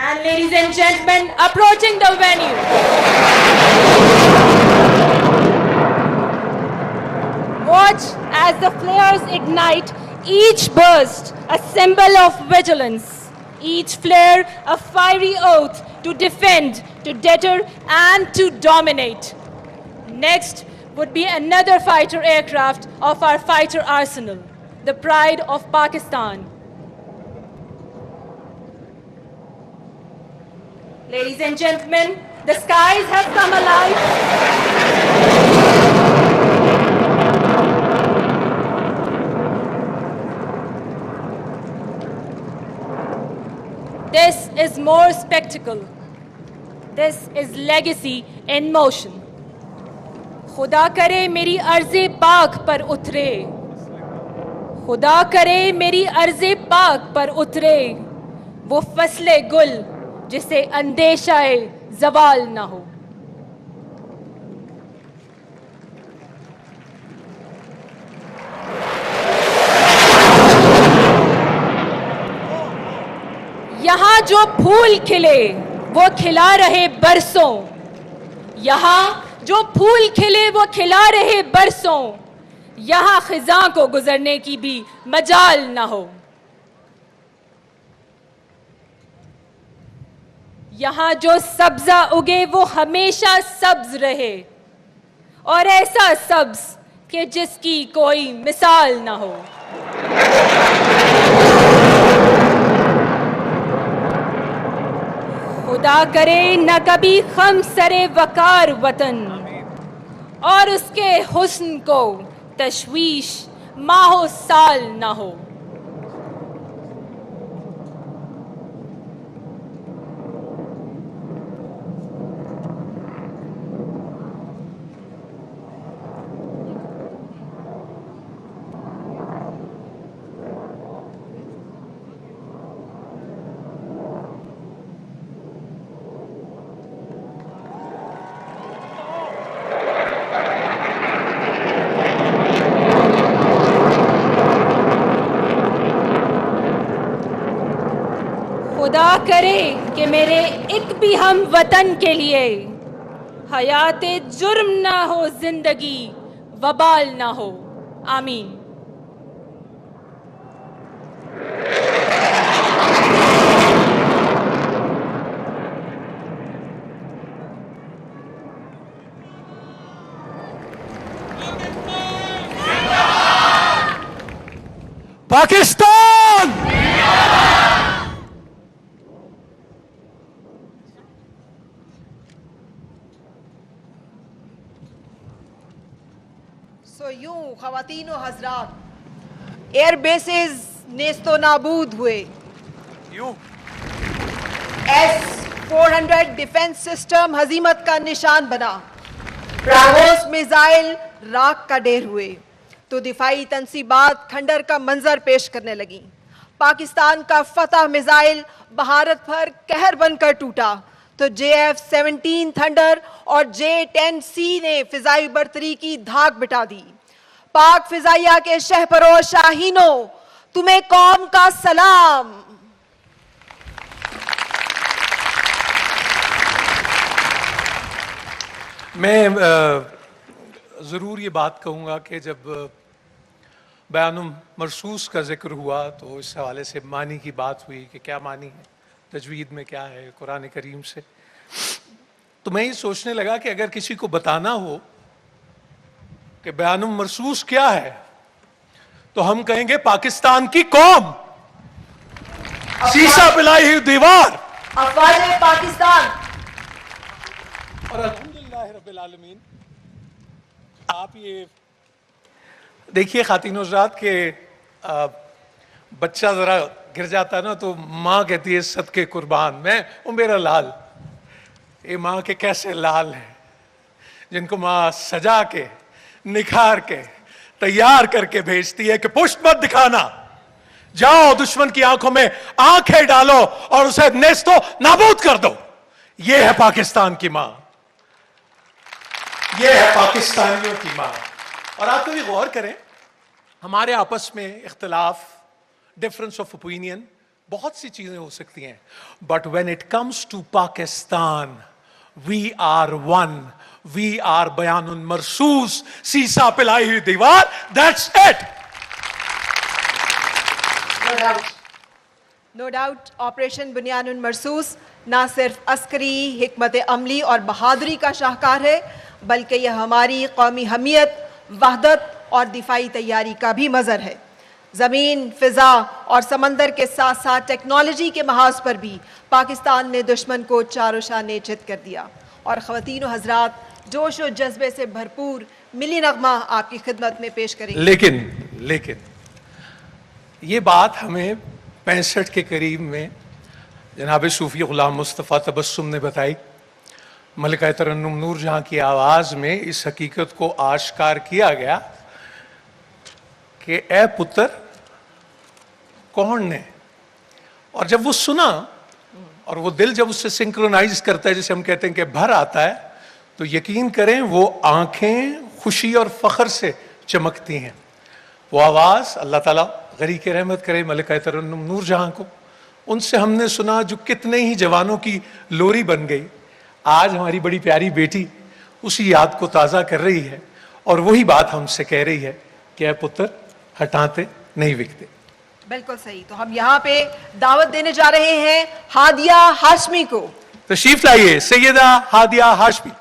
And ladies and gentlemen, approaching the venue. Watch as the flares ignite, each burst a symbol of vigilance, each flare a fiery oath to defend, to deter, and to dominate. Next would be another fighter aircraft of our fighter arsenal, the pride of Pakistan. Ladies and gentlemen, the skies have come alive. This is more spectacle. This is legacy in motion. खुदा करे मेरी अर्ज़े पाक पर उतरे, खुदा करे मेरी अर्ज़े पाक पर उतरे, वो फसले गुल जिसे अंदेशाए ज़वाल ना हो. यहाँ जो फूल खिले वो खिला रहे बरसों, यहाँ जो फूल खिले वो खिला रहे बरसों, यहाँ खिज़ां को गुजरने की भी मजाल ना हो. यहाँ जो सब्जा उगे वो हमेशा सब्ज रहे, और ऐसा सब्ज कि जिसकी कोई मिसाल ना हो. खुदा करे न कभी खम सरे वकार वतन, और उसके हुस्न को तशवीश माहो साल ना हो. खुदा करे कि मेरे एक भी हम वतन के लिए हयाते जुर्म ना हो, जिंदगी वबाल ना हो. आमीन. पाकिस्तान यूं ख़वातीन व हज़रात, एयर बेसेस नेस्तो नाबूद हुए, यूं S-400 डिफेंस सिस्टम हजीमत का निशान बना, ब्रावोस मिसाइल राख का ढेर हुए, तो दिफाई तंसीबात खंडर का मंजर पेश करने लगी. पाकिस्तान का फतह मिसाइल भारत पर कहर बनकर टूटा, तो JF-17 थंडर और J-10C ने फिजाई बर्तरी की धाक बिठा दी. पाक फिजाइया के शहपरो शाहीनों, तुम्हें कौम का सलाम. मैं ज़रूर ये बात कहूँगा कि जब बयानुम मरसूस का जिक्र हुआ तो इस हवाले से मानी की बात हुई कि क्या मानी है, तजवीद में क्या है कुरान करीम से, तो मैं ये सोचने लगा कि अगर किसी को बताना हो कि बयानुम मरसूस क्या है तो हम कहेंगे पाकिस्तान की कौम, शीशा पिलाई हुई दीवार, अफवाज पाकिस्तान. और अल्हम्दुलिल्लाह रब्बिल आलमीन. आप ये देखिए खातिन हज़रात के बच्चा जरा गिर जाता है ना तो माँ कहती है सदके कुर्बान, मैं वो मेरा लाल. ये माँ के कैसे लाल हैं जिनको माँ सजा के निखार के तैयार करके भेजती है कि पुष्ट मत दिखाना, जाओ दुश्मन की आंखों में आंखें डालो और उसे नेस्तो नाबूद कर दो. ये है पाकिस्तान की माँ, ये है पाकिस्तानियों की माँ. और आप कभी गौर करें, हमारे आपस में इख्तिलाफ, डिफरेंस ऑफ ओपिनियन बहुत सी चीजें हो सकती हैं, but when it comes to Pakistan we are one, we are बयानुन मरसूस, सीसा पिलाई हुई दीवार, that's it. No doubt operation बुनियानुन मरसूस ना सिर्फ अस्करी हिकमत अमली और बहादुरी का शाहकार है, बल्कि यह हमारी कौमी हमीयत, वहदत और दिफाई तैयारी का भी मज़हर है। ज़मीन, फ़िज़ा और समंदर के साथ साथ टेक्नोलॉजी के महाज पर भी पाकिस्तान ने दुश्मन को चारों शाने चित कर दिया। और ख़वातीन और हज़रात, जोश और जज्बे से भरपूर मिली नगमा आपकी खिदमत में पेश करेंगे। लेकिन ये बात हमें 65 के करीब में जनाब सूफी गुलाम मुस्तफ़ा तबस्सुम ने बताई। मलिका तरन्नुम नूर जहां की आवाज़ में इस हकीकत को आश्कार किया गया कि ए पुत्र कौन ने, और जब वो सुना और वो दिल जब उससे सिंक्रोनाइज करता है, जैसे हम कहते हैं कि भर आता है, तो यकीन करें वो आंखें खुशी और फख्र से चमकती हैं। वो आवाज़ अल्लाह ताला गरीक रहमत करे मलिका तरन्नुम नूर जहां को, उनसे हमने सुना जो कितने ही जवानों की लोरी बन गई। आज हमारी बड़ी प्यारी बेटी उसी याद को ताज़ा कर रही है और वही बात हमसे कह रही है कि ए पुत्र हटाते नहीं बिकते। बिल्कुल सही। तो हम यहाँ पे दावत देने जा रहे हैं हादिया हाशमी को। तशरीफ लाइए सैयदा हादिया हाशमी।